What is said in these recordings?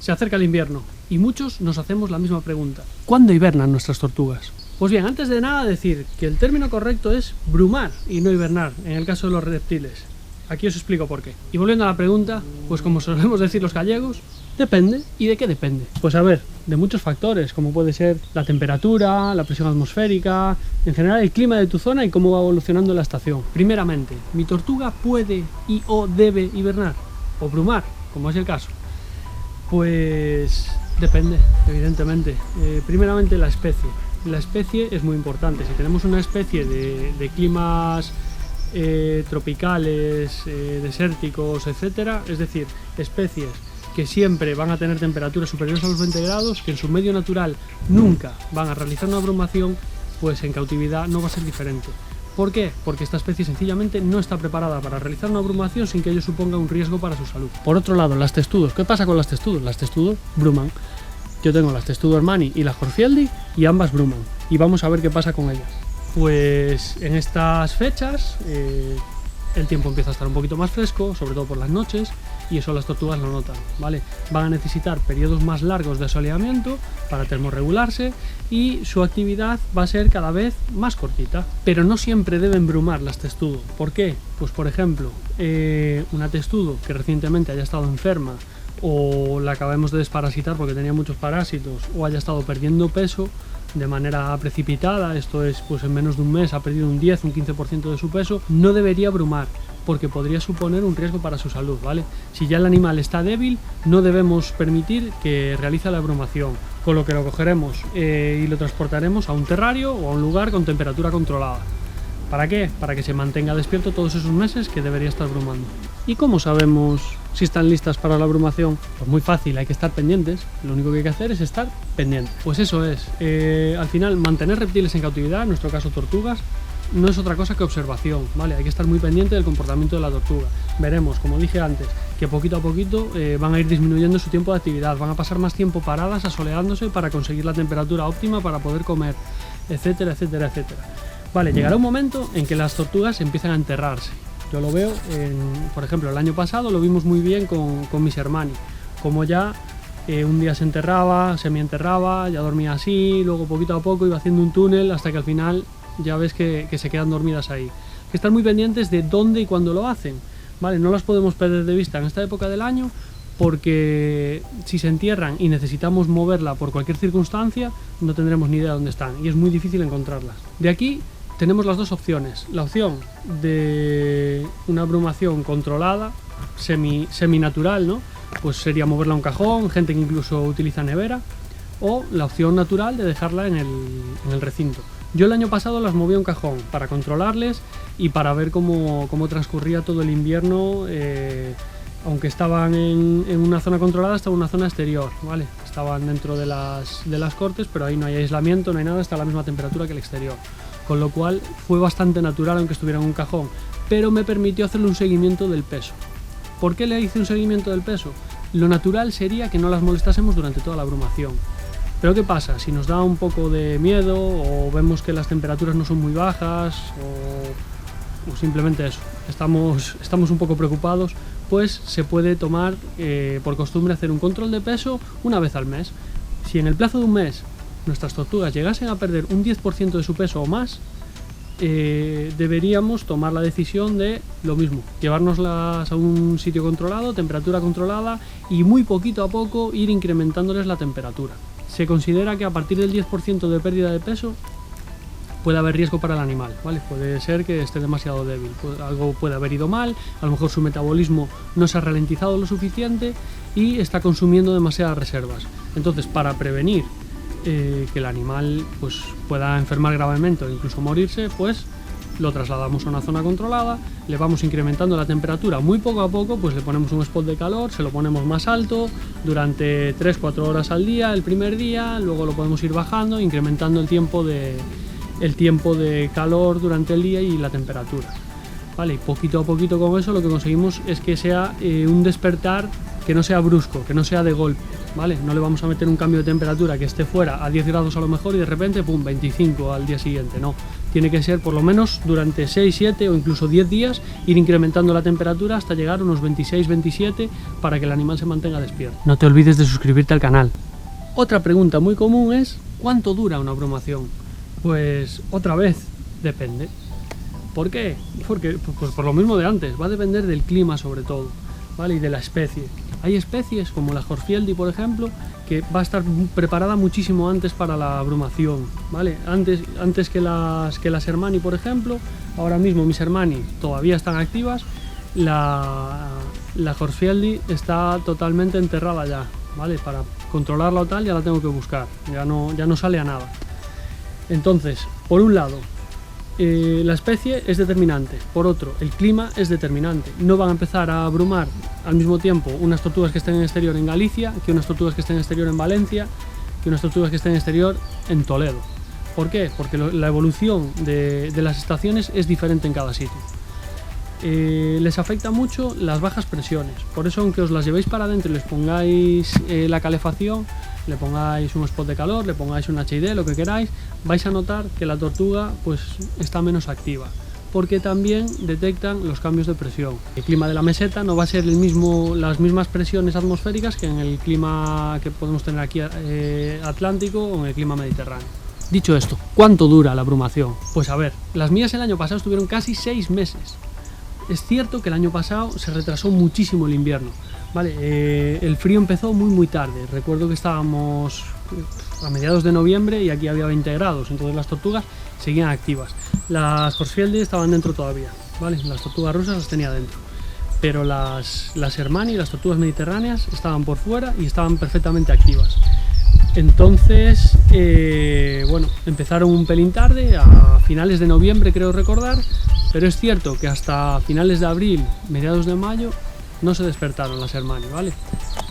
Se acerca el invierno y muchos nos hacemos la misma pregunta. ¿Cuándo hibernan nuestras tortugas? Pues bien, antes de nada decir que el término correcto es brumar y no hibernar, en el caso de los reptiles. Aquí os explico por qué. Y volviendo a la pregunta, pues como solemos decir los gallegos, depende. ¿Y de qué depende? Pues a ver, de muchos factores, como puede ser la temperatura, la presión atmosférica, en general el clima de tu zona y cómo va evolucionando la estación. Primeramente, ¿mi tortuga puede y o debe hibernar? O brumar, como es el caso. Pues depende, evidentemente. Primeramente la especie. La especie es muy importante. Si tenemos una especie de climas tropicales, desérticos, etcétera, es decir, especies que siempre van a tener temperaturas superiores a los 20 grados, que en su medio natural nunca van a realizar una brumación, pues en cautividad no va a ser diferente. ¿Por qué? Porque esta especie sencillamente no está preparada para realizar una brumación sin que ello suponga un riesgo para su salud. Por otro lado, las testudos. ¿Qué pasa con las testudos? Las testudos bruman. Yo tengo las testudos Mani y la Horfieldi y ambas bruman. Y vamos a ver qué pasa con ellas. Pues en estas fechas el tiempo empieza a estar un poquito más fresco, sobre todo por las noches, y eso las tortugas lo notan, ¿vale? Van a necesitar periodos más largos de soleamiento para termorregularse y su actividad va a ser cada vez más cortita. Pero no siempre deben brumar las testudo. ¿Por qué? Pues por ejemplo, una testudo que recientemente haya estado enferma o la acabemos de desparasitar porque tenía muchos parásitos o haya estado perdiendo peso de manera precipitada, esto es, pues en menos de un mes ha perdido un 10, un 15% de su peso, no debería brumar porque podría suponer un riesgo para su salud, ¿vale? Si ya el animal está débil, no debemos permitir que realice la brumación, con lo que lo cogeremos y lo transportaremos a un terrario o a un lugar con temperatura controlada. ¿Para qué? Para que se mantenga despierto todos esos meses que debería estar brumando. ¿Y cómo sabemos si están listas para la brumación? Pues muy fácil, hay que estar pendientes. Lo único que hay que hacer es estar pendiente. Pues eso es. Al final, mantener reptiles en cautividad, en nuestro caso tortugas, no es otra cosa que observación, ¿vale? Hay que estar muy pendiente del comportamiento de la tortuga. Veremos, como dije antes, que poquito a poquito van a ir disminuyendo su tiempo de actividad, van a pasar más tiempo paradas, asoleándose para conseguir la temperatura óptima para poder comer, etcétera, etcétera, etcétera. Vale, llegará un momento en que las tortugas empiezan a enterrarse. Yo lo veo, por ejemplo, el año pasado lo vimos muy bien con mis hermanos, como ya un día se enterraba, semienterraba, ya dormía así, luego poquito a poco iba haciendo un túnel hasta que al final ya ves que se quedan dormidas ahí. Hay que estar muy pendientes de dónde y cuándo lo hacen, ¿vale? No las podemos perder de vista en esta época del año porque si se entierran y necesitamos moverla por cualquier circunstancia, no tendremos ni idea de dónde están y es muy difícil encontrarlas. De aquí tenemos las dos opciones, la opción de una brumación controlada, seminatural, ¿no? Pues sería moverla a un cajón, gente que incluso utiliza nevera, o la opción natural de dejarla en el recinto. Yo el año pasado las moví a un cajón para controlarles y para ver cómo transcurría todo el invierno, aunque estaban en una zona controlada, estaba en una zona exterior, ¿vale? Estaban dentro de las cortes, pero ahí no hay aislamiento, no hay nada, está a la misma temperatura que el exterior. Con lo cual fue bastante natural aunque estuviera en un cajón, pero me permitió hacerle un seguimiento del peso. ¿Por qué le hice un seguimiento del peso? Lo natural sería que no las molestásemos durante toda la brumación. Pero ¿qué pasa? Si nos da un poco de miedo o vemos que las temperaturas no son muy bajas o simplemente eso, estamos un poco preocupados, pues se puede tomar por costumbre hacer un control de peso una vez al mes. Si en el plazo de un mes nuestras tortugas llegasen a perder un 10% de su peso o más, deberíamos tomar la decisión de lo mismo, llevárnoslas a un sitio controlado, temperatura controlada y muy poquito a poco ir incrementándoles la temperatura. Se considera que a partir del 10% de pérdida de peso puede haber riesgo para el animal, ¿vale? Puede ser que esté demasiado débil, algo puede haber ido mal, a lo mejor su metabolismo no se ha ralentizado lo suficiente y está consumiendo demasiadas reservas. Entonces, para prevenir que el animal pues pueda enfermar gravemente o incluso morirse, pues lo trasladamos a una zona controlada, le vamos incrementando la temperatura muy poco a poco, pues le ponemos un spot de calor, se lo ponemos más alto durante 3-4 horas al día el primer día, luego lo podemos ir bajando, incrementando el tiempo de calor durante el día y la temperatura, ¿vale? Y poquito a poquito con eso lo que conseguimos es que sea un despertar que no sea brusco, que no sea de golpe. ¿vale? No le vamos a meter un cambio de temperatura que esté fuera a 10 grados a lo mejor y de repente, pum, 25 al día siguiente, no. Tiene que ser por lo menos durante 6, 7 o incluso 10 días, ir incrementando la temperatura hasta llegar a unos 26, 27 para que el animal se mantenga despierto. No te olvides de suscribirte al canal. Otra pregunta muy común es, ¿cuánto dura una abrumación? Pues otra vez, depende. ¿Por qué? Porque pues por lo mismo de antes, va a depender del clima sobre todo, ¿vale? Y de la especie. Hay especies como la Horsfieldi, por ejemplo, que va a estar preparada muchísimo antes para la abrumación, ¿vale? Antes que las Hermanni, por ejemplo. Ahora mismo mis Hermanni todavía están activas. La Horsfieldi está totalmente enterrada ya, ¿vale? Para controlarla o tal ya la tengo que buscar, ya no sale a nada. Entonces, por un lado, la especie es determinante, por otro, el clima es determinante. No van a empezar a abrumar al mismo tiempo unas tortugas que estén en exterior en Galicia, que unas tortugas que estén en exterior en Valencia, que unas tortugas que estén en exterior en Toledo. ¿Por qué? Porque la evolución de las estaciones es diferente en cada sitio. Les afecta mucho las bajas presiones, por eso aunque os las llevéis para adentro y les pongáis la calefacción, le pongáis un spot de calor, le pongáis un HID, lo que queráis, vais a notar que la tortuga pues está menos activa, porque también detectan los cambios de presión. El clima de la meseta no va a ser las mismas presiones atmosféricas que en el clima que podemos tener aquí atlántico o en el clima mediterráneo. Dicho esto, ¿cuánto dura la abrumación? Pues a ver, las mías el año pasado estuvieron casi 6 meses. Es cierto que el año pasado se retrasó muchísimo el invierno, ¿vale? El frío empezó muy tarde. Recuerdo que estábamos a mediados de noviembre y aquí había 20 grados, entonces las tortugas seguían activas. Las Horsfieldi estaban dentro todavía, ¿vale? Las tortugas rusas las tenía dentro, pero las Hermanni, las tortugas mediterráneas, estaban por fuera y estaban perfectamente activas. Entonces, bueno, empezaron un pelín tarde, a finales de noviembre creo recordar, pero es cierto que hasta finales de abril, mediados de mayo, no se despertaron las Hermanni, ¿vale?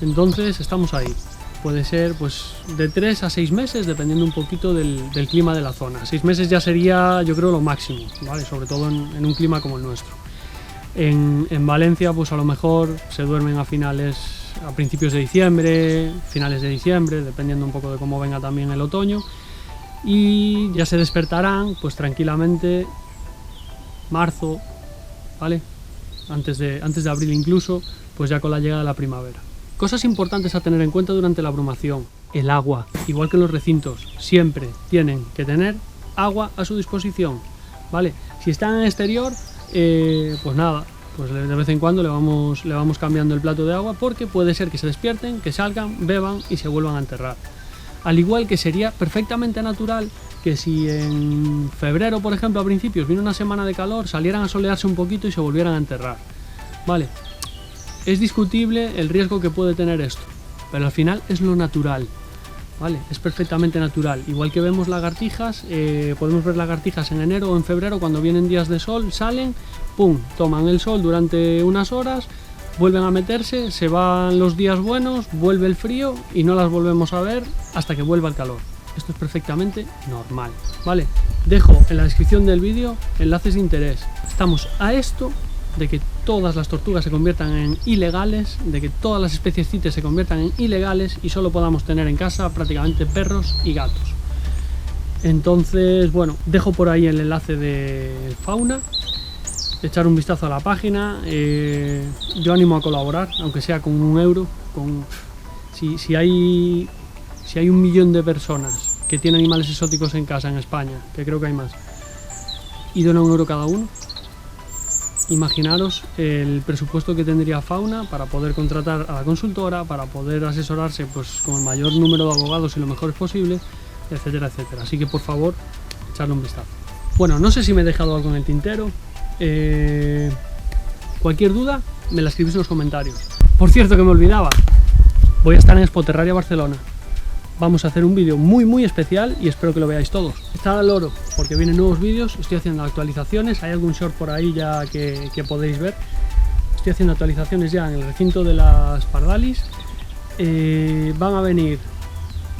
Entonces estamos ahí. Puede ser pues de 3 a 6 meses, dependiendo un poquito del clima de la zona. 6 meses ya sería, yo creo, lo máximo, ¿vale? Sobre todo en un clima como el nuestro. En Valencia, pues a lo mejor se duermen a principios de diciembre, finales de diciembre, dependiendo un poco de cómo venga también el otoño. Y ya se despertarán, pues tranquilamente, marzo, ¿vale? Antes de abril incluso, pues ya con la llegada de la primavera. Cosas importantes a tener en cuenta durante la abrumación. El agua, igual que en los recintos, siempre tienen que tener agua a su disposición, ¿vale? Si están en el exterior, pues nada, pues de vez en cuando le vamos cambiando el plato de agua, porque puede ser que se despierten, que salgan, beban y se vuelvan a enterrar. Al igual que sería perfectamente natural que si en febrero, por ejemplo, a principios viene una semana de calor, salieran a solearse un poquito y se volvieran a enterrar, ¿vale? Es discutible el riesgo que puede tener esto, pero al final es lo natural, ¿vale? Es perfectamente natural. Igual que vemos lagartijas, podemos ver lagartijas en enero o en febrero cuando vienen días de sol, salen, pum, toman el sol durante unas horas, vuelven a meterse, se van los días buenos, vuelve el frío y no las volvemos a ver hasta que vuelva el calor. Esto es perfectamente normal, ¿vale? Dejo en la descripción del vídeo enlaces de interés. Estamos a esto de que todas las tortugas se conviertan en ilegales, de que todas las especies CITES se conviertan en ilegales y solo podamos tener en casa prácticamente perros y gatos. Entonces, bueno, dejo por ahí el enlace de Fauna, echar un vistazo a la página. Yo animo a colaborar, aunque sea con €1. Si hay 1 millón de personas que tienen animales exóticos en casa en España, que creo que hay más, y donan €1 cada uno, imaginaros el presupuesto que tendría Fauna para poder contratar a la consultora, para poder asesorarse pues con el mayor número de abogados y lo mejor posible, etcétera, etcétera. Así que por favor, echarle un vistazo. Bueno, no sé si me he dejado algo en el tintero. Cualquier duda me la escribís en los comentarios. Por cierto, que me olvidaba, voy a estar en Expo Terraria Barcelona. Vamos a hacer un vídeo muy especial y espero que lo veáis todos. Estad al loro porque vienen nuevos vídeos, estoy haciendo actualizaciones, hay algún short por ahí ya que podéis ver. Estoy haciendo actualizaciones ya en el recinto de las Pardalis. Van a venir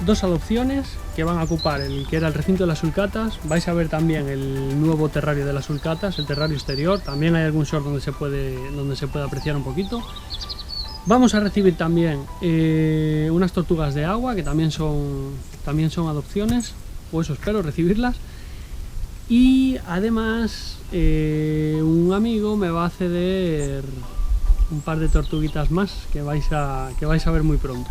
2 adopciones que van a ocupar el que era el recinto de las sulcatas. Vais a ver también el nuevo terrario de las sulcatas, el terrario exterior. También hay algún short donde se puede apreciar un poquito. Vamos a recibir también unas tortugas de agua, que también son adopciones, o eso espero recibirlas. Y además un amigo me va a ceder un par de tortuguitas más que vais a ver muy pronto.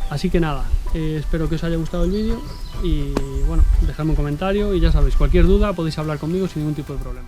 Así que nada, espero que os haya gustado el vídeo y bueno, dejadme un comentario y ya sabéis, cualquier duda podéis hablar conmigo sin ningún tipo de problema.